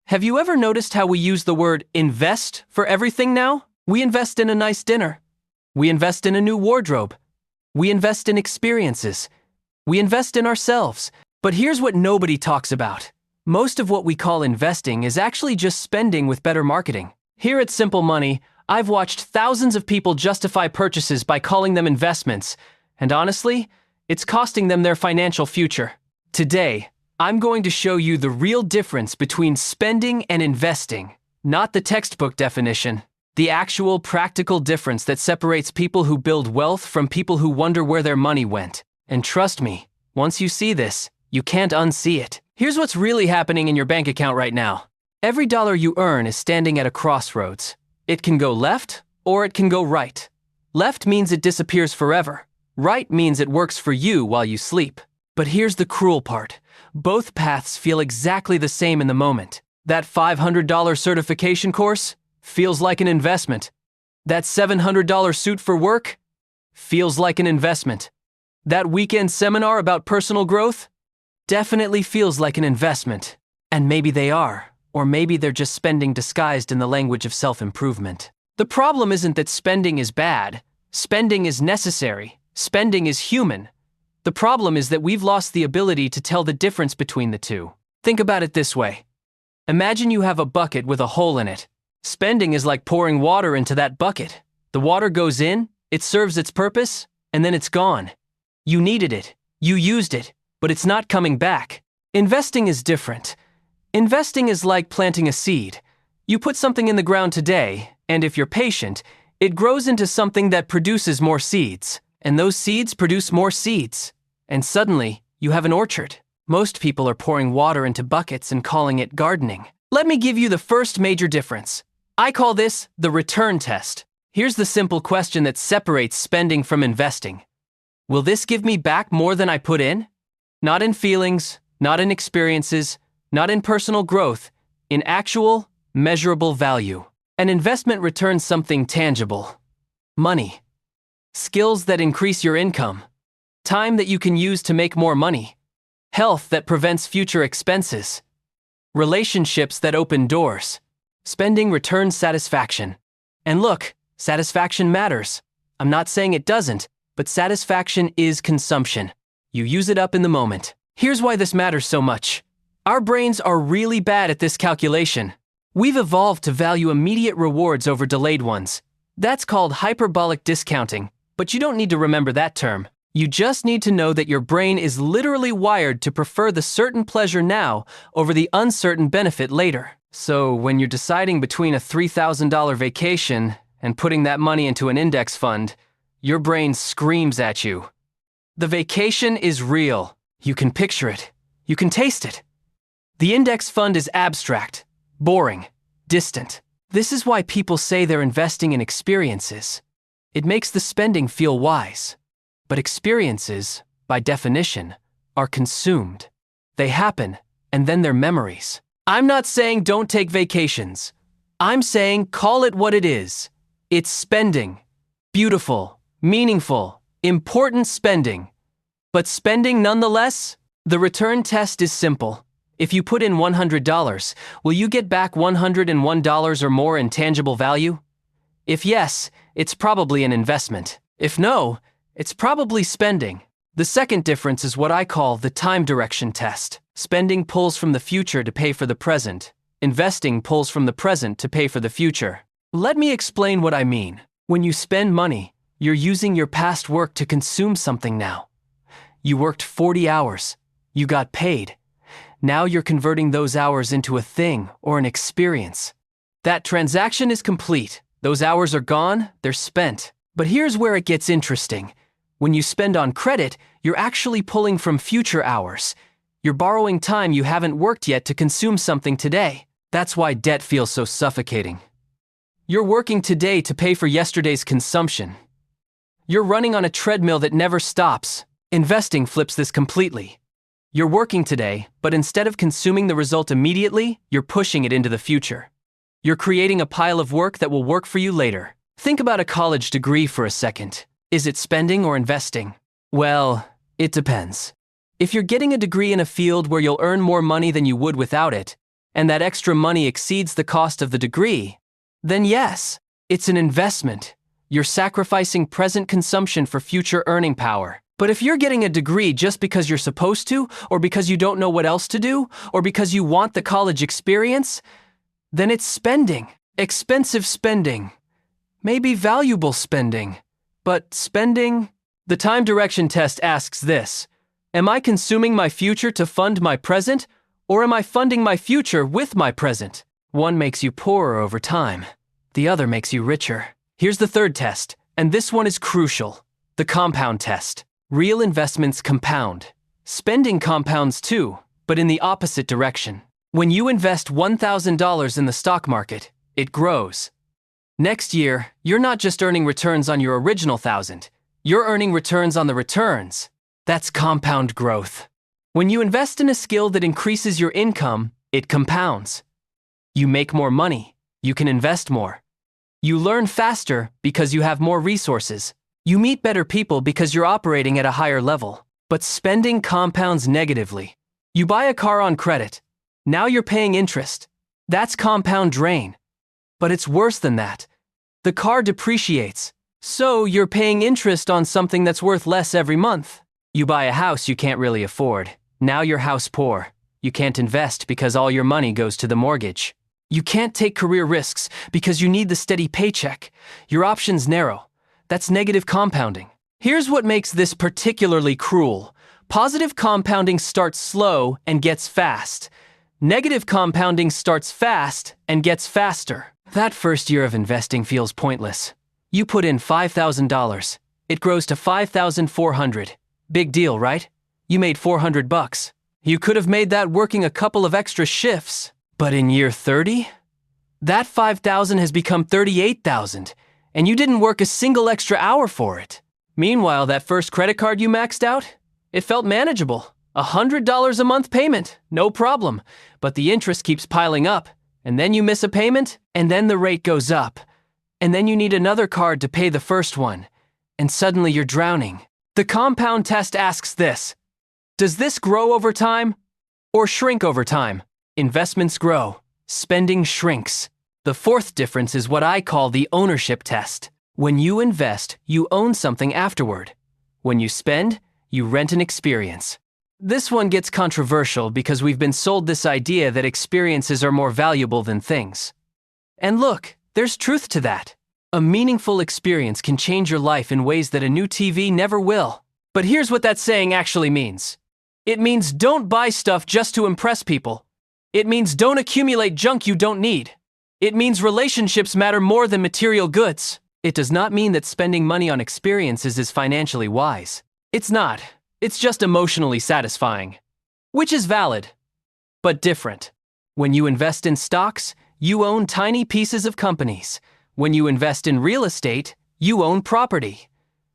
Have you ever noticed how we use the word invest for everything now? We invest in a nice dinner. We invest in a new wardrobe. We invest in experiences. We invest in ourselves. But here's what nobody talks about. Most of what we call investing is actually just spending with better marketing. Here at Simple Money, I've watched thousands of people justify purchases by calling them investments, and honestly, it's costing them their financial future. Today, I'm going to show you the real difference between spending and investing, not the textbook definition. The actual practical difference that separates people who build wealth from people who wonder where their money went. And trust me, once you see this, you can't unsee it. Here's what's really happening in your bank account right now. Every dollar you earn is standing at a crossroads. It can go left or it can go right. Left means it disappears forever. Right means it works for you while you sleep. But here's the cruel part. Both paths feel exactly the same in the moment. That $500 certification course feels like an investment. That $700 suit for work feels like an investment. That weekend seminar about personal growth definitely feels like an investment. And maybe they are, or maybe they're just spending disguised in the language of self-improvement. The problem isn't that spending is bad. Spending is necessary. Spending is human. The problem is that we've lost the ability to tell the difference between the two. Think about it this way. Imagine you have a bucket with a hole in it. Spending is like pouring water into that bucket. The water goes in, it serves its purpose, and then it's gone. You needed it, you used it, but it's not coming back. Investing is different. Investing is like planting a seed. You put something in the ground today, and if you're patient, it grows into something that produces more seeds. And those seeds produce more seeds. And suddenly, you have an orchard. Most people are pouring water into buckets and calling it gardening. Let me give you the first major difference. I call this the return test. Here's the simple question that separates spending from investing. Will this give me back more than I put in? Not in feelings, not in experiences, not in personal growth, in actual, measurable value. An investment returns something tangible. Money. Skills that increase your income. Time that you can use to make more money. Health that prevents future expenses. Relationships that open doors. Spending returns satisfaction. And look, satisfaction matters. I'm not saying it doesn't, but satisfaction is consumption. You use it up in the moment. Here's why this matters so much. Our brains are really bad at this calculation. We've evolved to value immediate rewards over delayed ones. That's called hyperbolic discounting, but you don't need to remember that term. You just need to know that your brain is literally wired to prefer the certain pleasure now over the uncertain benefit later. So when you're deciding between a $3,000 vacation and putting that money into an index fund, your brain screams at you. The vacation is real. You can picture it. You can taste it. The index fund is abstract, boring, distant. This is why people say they're investing in experiences. It makes the spending feel wise. But experiences, by definition, are consumed. They happen, and then they're memories. I'm not saying don't take vacations. I'm saying call it what it is. It's spending. Beautiful, meaningful, important spending. But spending nonetheless? The return test is simple. If you put in $100, will you get back $101 or more in tangible value? If yes, it's probably an investment. If no, it's probably spending. The second difference is what I call the time direction test. Spending pulls from the future to pay for the present. Investing pulls from the present to pay for the future. Let me explain what I mean. When you spend money, you're using your past work to consume something now. You worked 40 hours. You got paid. Now you're converting those hours into a thing or an experience. That transaction is complete. Those hours are gone, they're spent. But here's where it gets interesting. When you spend on credit, you're actually pulling from future hours. You're borrowing time you haven't worked yet to consume something today. That's why debt feels so suffocating. You're working today to pay for yesterday's consumption. You're running on a treadmill that never stops. Investing flips this completely. You're working today, but instead of consuming the result immediately, you're pushing it into the future. You're creating a pile of work that will work for you later. Think about a college degree for a second. Is it spending or investing? Well, it depends. If you're getting a degree in a field where you'll earn more money than you would without it, and that extra money exceeds the cost of the degree, then yes, it's an investment. You're sacrificing present consumption for future earning power. But if you're getting a degree just because you're supposed to, or because you don't know what else to do, or because you want the college experience, then it's spending. Expensive spending. Maybe valuable spending. But spending? The time direction test asks this: am I consuming my future to fund my present, or am I funding my future with my present? One makes you poorer over time. The other makes you richer. Here's the third test, and this one is crucial. The compound test. Real investments compound. Spending compounds too, but in the opposite direction. When you invest $1,000 in the stock market, it grows. Next year, you're not just earning returns on your original $1,000, you're earning returns on the returns. That's compound growth. When you invest in a skill that increases your income, it compounds. You make more money, you can invest more. You learn faster because you have more resources. You meet better people because you're operating at a higher level. But spending compounds negatively. You buy a car on credit. Now you're paying interest. That's compound drain. But it's worse than that. The car depreciates. So you're paying interest on something that's worth less every month. You buy a house you can't really afford. Now you're house poor. You can't invest because all your money goes to the mortgage. You can't take career risks because you need the steady paycheck. Your options narrow. That's negative compounding. Here's what makes this particularly cruel. Positive compounding starts slow and gets fast. Negative compounding starts fast and gets faster. That first year of investing feels pointless. You put in $5,000. It grows to $5,400. Big deal, right? You made $400. You could have made that working a couple of extra shifts. But in year 30? That $5,000 has become $38,000. And you didn't work a single extra hour for it. Meanwhile, that first credit card you maxed out, it felt manageable. $100 a month payment, no problem. But the interest keeps piling up, and then you miss a payment, and then the rate goes up. And then you need another card to pay the first one, and suddenly you're drowning. The compound test asks this: does this grow over time or shrink over time? Investments grow, spending shrinks. The fourth difference is what I call the ownership test. When you invest, you own something afterward. When you spend, you rent an experience. This one gets controversial because we've been sold this idea that experiences are more valuable than things. And look, there's truth to that. A meaningful experience can change your life in ways that a new TV never will. But here's what that saying actually means. It means don't buy stuff just to impress people. It means don't accumulate junk you don't need. It means relationships matter more than material goods. It does not mean that spending money on experiences is financially wise. It's not. It's just emotionally satisfying. Which is valid, but different. When you invest in stocks, you own tiny pieces of companies. When you invest in real estate, you own property.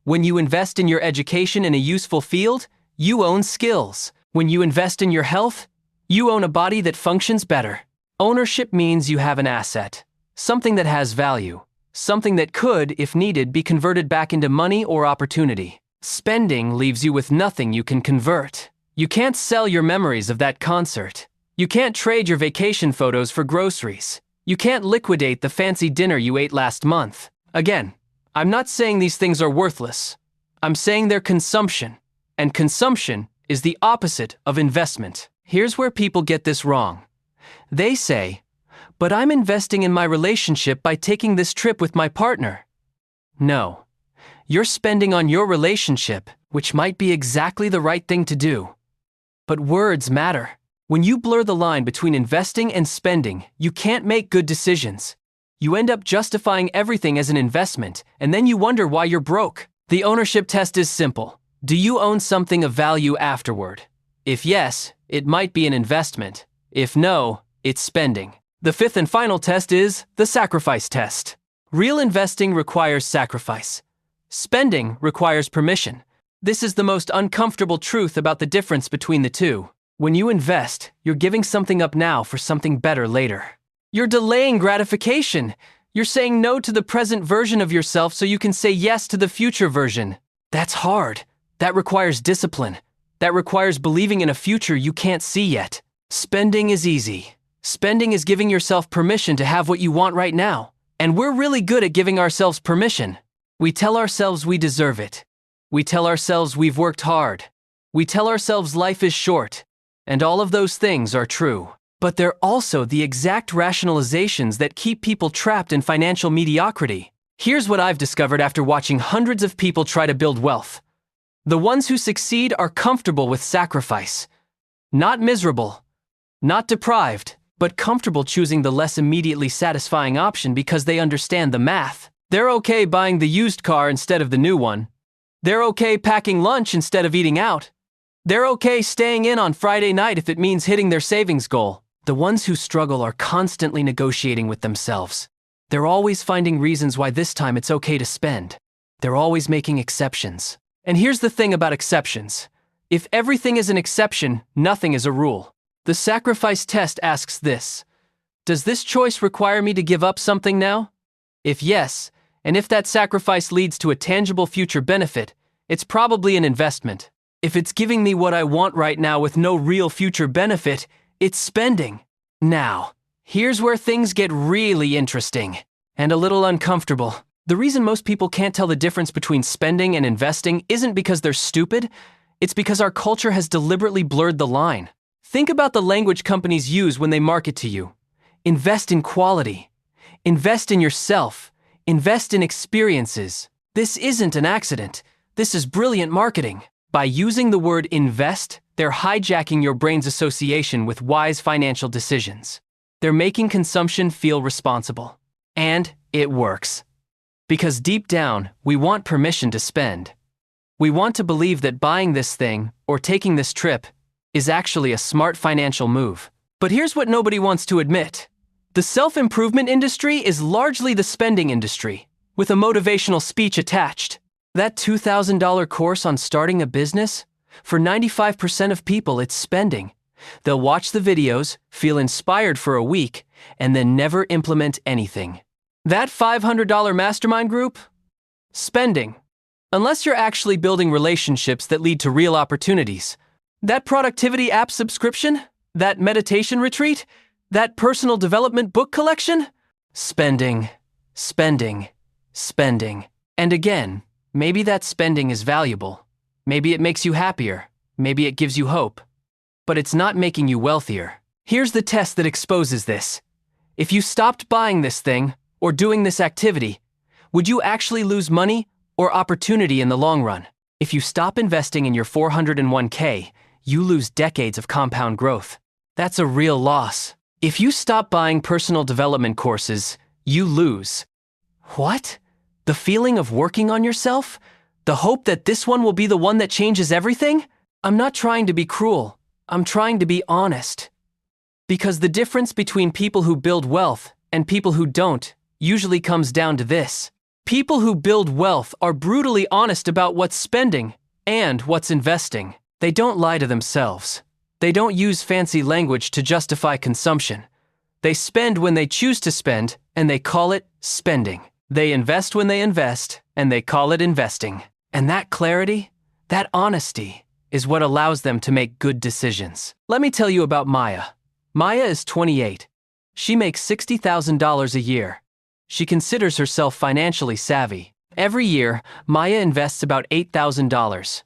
When you invest in your education in a useful field, you own skills. When you invest in your health, you own a body that functions better. Ownership means you have an asset, something that has value, something that could, if needed, be converted back into money or opportunity. Spending leaves you with nothing you can convert. You can't sell your memories of that concert. You can't trade your vacation photos for groceries. You can't liquidate the fancy dinner you ate last month. Again, I'm not saying these things are worthless. I'm saying they're consumption, and consumption is the opposite of investment. Here's where people get this wrong. They say, but I'm investing in my relationship by taking this trip with my partner. No, you're spending on your relationship, which might be exactly the right thing to do. But words matter. When you blur the line between investing and spending, you can't make good decisions. You end up justifying everything as an investment, and then you wonder why you're broke. The ownership test is simple. Do you own something of value afterward? If yes, it might be an investment. If no, it's spending. The fifth and final test is the sacrifice test. Real investing requires sacrifice. Spending requires permission. This is the most uncomfortable truth about the difference between the two. When you invest, you're giving something up now for something better later. You're delaying gratification. You're saying no to the present version of yourself so you can say yes to the future version. That's hard. That requires discipline. That requires believing in a future you can't see yet. Spending is easy. Spending is giving yourself permission to have what you want right now. And we're really good at giving ourselves permission. We tell ourselves we deserve it. We tell ourselves we've worked hard. We tell ourselves life is short. And all of those things are true. But they're also the exact rationalizations that keep people trapped in financial mediocrity. Here's what I've discovered after watching hundreds of people try to build wealth. The ones who succeed are comfortable with sacrifice. Not miserable. Not deprived, but comfortable choosing the less immediately satisfying option because they understand the math. They're okay buying the used car instead of the new one. They're okay packing lunch instead of eating out. They're okay staying in on Friday night if it means hitting their savings goal. The ones who struggle are constantly negotiating with themselves. They're always finding reasons why this time it's okay to spend. They're always making exceptions. And here's the thing about exceptions. If everything is an exception, nothing is a rule. The sacrifice test asks this: does this choice require me to give up something now? If yes, and if that sacrifice leads to a tangible future benefit, it's probably an investment. If it's giving me what I want right now with no real future benefit, it's spending. Now, here's where things get really interesting and a little uncomfortable. The reason most people can't tell the difference between spending and investing isn't because they're stupid, it's because our culture has deliberately blurred the line. Think about the language companies use when they market to you. Invest in quality. Invest in yourself. Invest in experiences. This isn't an accident. This is brilliant marketing. By using the word invest, they're hijacking your brain's association with wise financial decisions. They're making consumption feel responsible. And it works. Because deep down, we want permission to spend. We want to believe that buying this thing, or taking this trip, is actually a smart financial move. But here's what nobody wants to admit. The self-improvement industry is largely the spending industry, with a motivational speech attached. That $2,000 course on starting a business? For 95% of people, it's spending. They'll watch the videos, feel inspired for a week, and then never implement anything. That $500 mastermind group? Spending. Unless you're actually building relationships that lead to real opportunities. That productivity app subscription? That meditation retreat? That personal development book collection? Spending, spending, spending. And again, maybe that spending is valuable. Maybe it makes you happier. Maybe it gives you hope. But it's not making you wealthier. Here's the test that exposes this. If you stopped buying this thing, or doing this activity, would you actually lose money or opportunity in the long run? If you stop investing in your 401k, you lose decades of compound growth. That's a real loss. If you stop buying personal development courses, you lose. What? The feeling of working on yourself? The hope that this one will be the one that changes everything? I'm not trying to be cruel. I'm trying to be honest. Because the difference between people who build wealth and people who don't usually comes down to this. People who build wealth are brutally honest about what's spending and what's investing. They don't lie to themselves. They don't use fancy language to justify consumption. They spend when they choose to spend, and they call it spending. They invest when they invest, and they call it investing. And that clarity, that honesty, is what allows them to make good decisions. Let me tell you about Maya. Maya is 28. She makes $60,000 a year. She considers herself financially savvy. Every year, Maya invests about $8,000.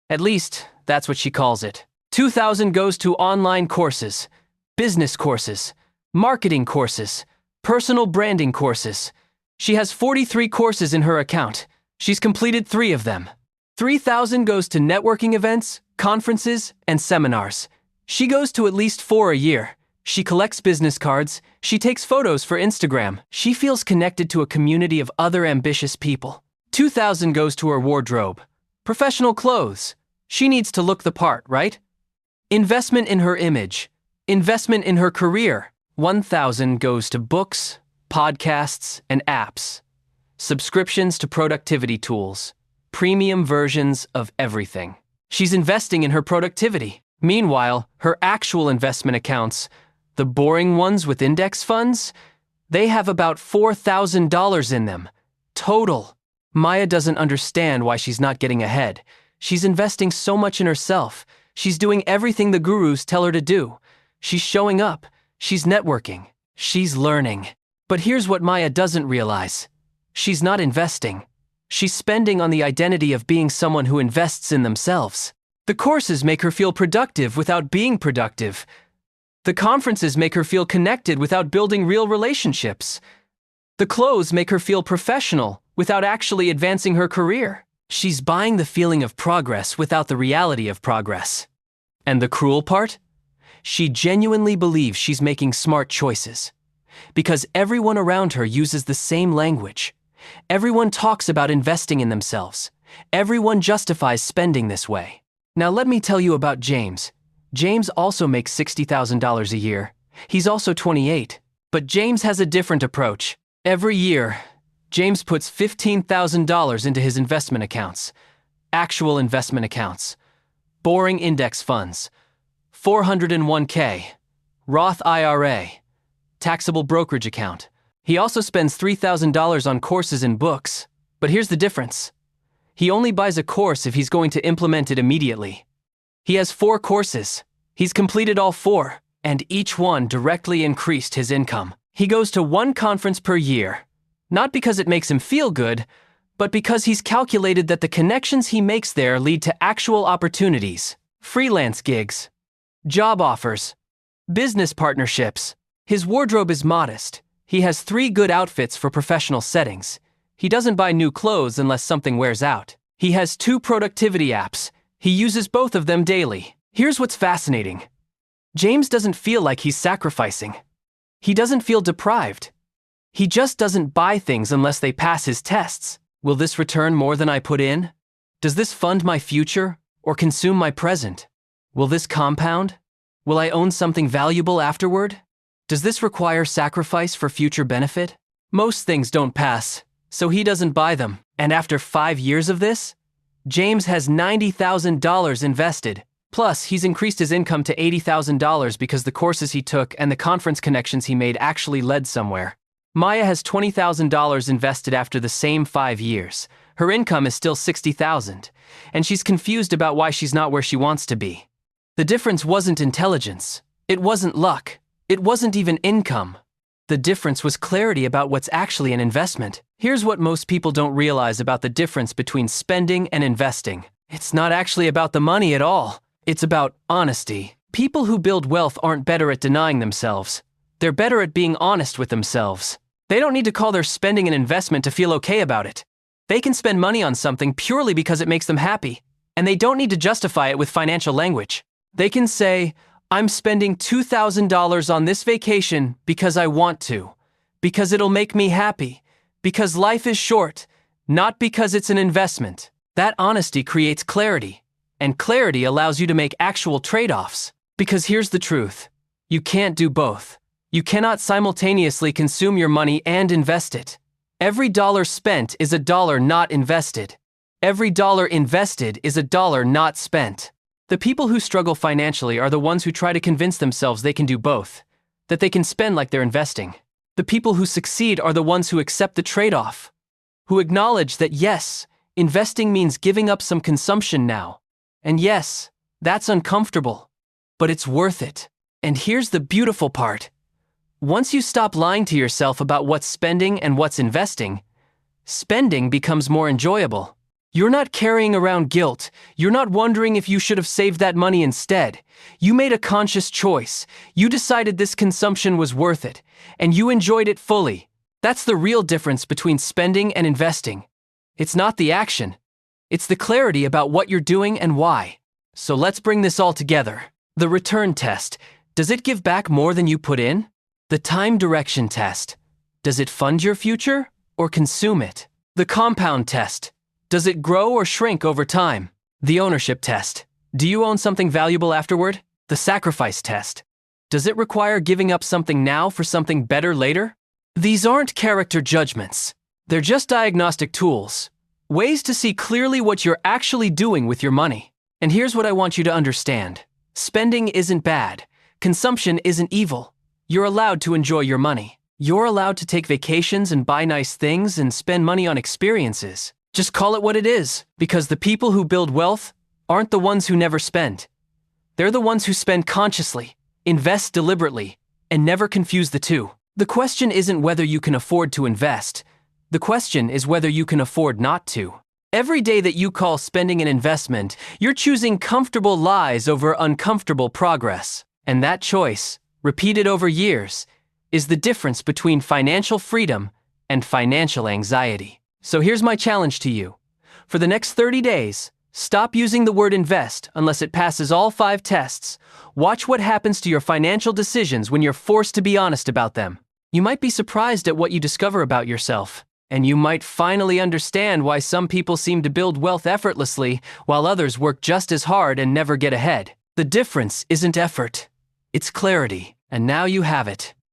At least, that's what she calls it. $2,000 goes to online courses, business courses, marketing courses, personal branding courses. She has 43 courses in her account. She's completed 3 of them. $3,000 goes to networking events, conferences, and seminars. She goes to at least 4 a year. She collects business cards. She takes photos for Instagram. She feels connected to a community of other ambitious people. $2,000 goes to her wardrobe. Professional clothes. She needs to look the part, right? Investment in her image. Investment in her career. $1,000 goes to books, podcasts, and apps. Subscriptions to productivity tools. Premium versions of everything. She's investing in her productivity. Meanwhile, her actual investment accounts, the boring ones with index funds, they have about $4,000 in them. Total. Maya doesn't understand why she's not getting ahead. She's investing so much in herself. She's doing everything the gurus tell her to do. She's showing up. She's networking. She's learning. But here's what Maya doesn't realize. She's not investing. She's spending on the identity of being someone who invests in themselves. The courses make her feel productive without being productive. The conferences make her feel connected without building real relationships. The clothes make her feel professional without actually advancing her career. She's buying the feeling of progress without the reality of progress. And the cruel part? She genuinely believes she's making smart choices. Because everyone around her uses the same language. Everyone talks about investing in themselves. Everyone justifies spending this way. Now let me tell you about James. James also makes $60,000 a year. He's also 28. But James has a different approach. Every year, James puts $15,000 into his investment accounts. Actual investment accounts. Boring index funds. 401k. Roth IRA. Taxable brokerage account. He also spends $3,000 on courses and books. But here's the difference. He only buys a course if he's going to implement it immediately. He has 4 courses. He's completed all 4, and each one directly increased his income. He goes to 1 conference per year, not because it makes him feel good, but because he's calculated that the connections he makes there lead to actual opportunities, freelance gigs, job offers, business partnerships. His wardrobe is modest. He has 3 good outfits for professional settings. He doesn't buy new clothes unless something wears out. He has 2 productivity apps. He uses both of them daily. Here's what's fascinating. James doesn't feel like he's sacrificing. He doesn't feel deprived. He just doesn't buy things unless they pass his tests. Will this return more than I put in? Does this fund my future or consume my present? Will this compound? Will I own something valuable afterward? Does this require sacrifice for future benefit? Most things don't pass, so he doesn't buy them. And after 5 years of this, James has $90,000 invested. Plus, he's increased his income to $80,000 because the courses he took and the conference connections he made actually led somewhere. Maya has $20,000 invested after the same 5 years. Her income is still $60,000, and she's confused about why she's not where she wants to be. The difference wasn't intelligence. It wasn't luck. It wasn't even income. The difference was clarity about what's actually an investment. Here's what most people don't realize about the difference between spending and investing. It's not actually about the money at all. It's about honesty. People who build wealth aren't better at denying themselves. They're better at being honest with themselves. They don't need to call their spending an investment to feel okay about it. They can spend money on something purely because it makes them happy, and they don't need to justify it with financial language. They can say, I'm spending $2,000 on this vacation because I want to, because it'll make me happy, because life is short, not because it's an investment. That honesty creates clarity, and clarity allows you to make actual trade-offs. Because here's the truth. You can't do both. You cannot simultaneously consume your money and invest it. Every dollar spent is a dollar not invested. Every dollar invested is a dollar not spent. The people who struggle financially are the ones who try to convince themselves they can do both, that they can spend like they're investing. The people who succeed are the ones who accept the trade-off, who acknowledge that yes, investing means giving up some consumption now. And yes, that's uncomfortable, but it's worth it. And here's the beautiful part. Once you stop lying to yourself about what's spending and what's investing, spending becomes more enjoyable. You're not carrying around guilt. You're not wondering if you should have saved that money instead. You made a conscious choice. You decided this consumption was worth it, and you enjoyed it fully. That's the real difference between spending and investing. It's not the action. It's the clarity about what you're doing and why. So let's bring this all together. The return test. Does it give back more than you put in? The time direction test. Does it fund your future or consume it? The compound test. Does it grow or shrink over time? The ownership test. Do you own something valuable afterward? The sacrifice test. Does it require giving up something now for something better later? These aren't character judgments. They're just diagnostic tools. Ways to see clearly what you're actually doing with your money. And here's what I want you to understand. Spending isn't bad. Consumption isn't evil. You're allowed to enjoy your money. You're allowed to take vacations and buy nice things and spend money on experiences. Just call it what it is, because the people who build wealth aren't the ones who never spend. They're the ones who spend consciously, invest deliberately, and never confuse the two. The question isn't whether you can afford to invest. The question is whether you can afford not to. Every day that you call spending an investment, you're choosing comfortable lies over uncomfortable progress. And that choice, repeated over years, is the difference between financial freedom and financial anxiety. So here's my challenge to you. For the next 30 days, stop using the word invest unless it passes all 5 tests. Watch what happens to your financial decisions when you're forced to be honest about them. You might be surprised at what you discover about yourself. And you might finally understand why some people seem to build wealth effortlessly while others work just as hard and never get ahead. The difference isn't effort, it's clarity. And now you have it.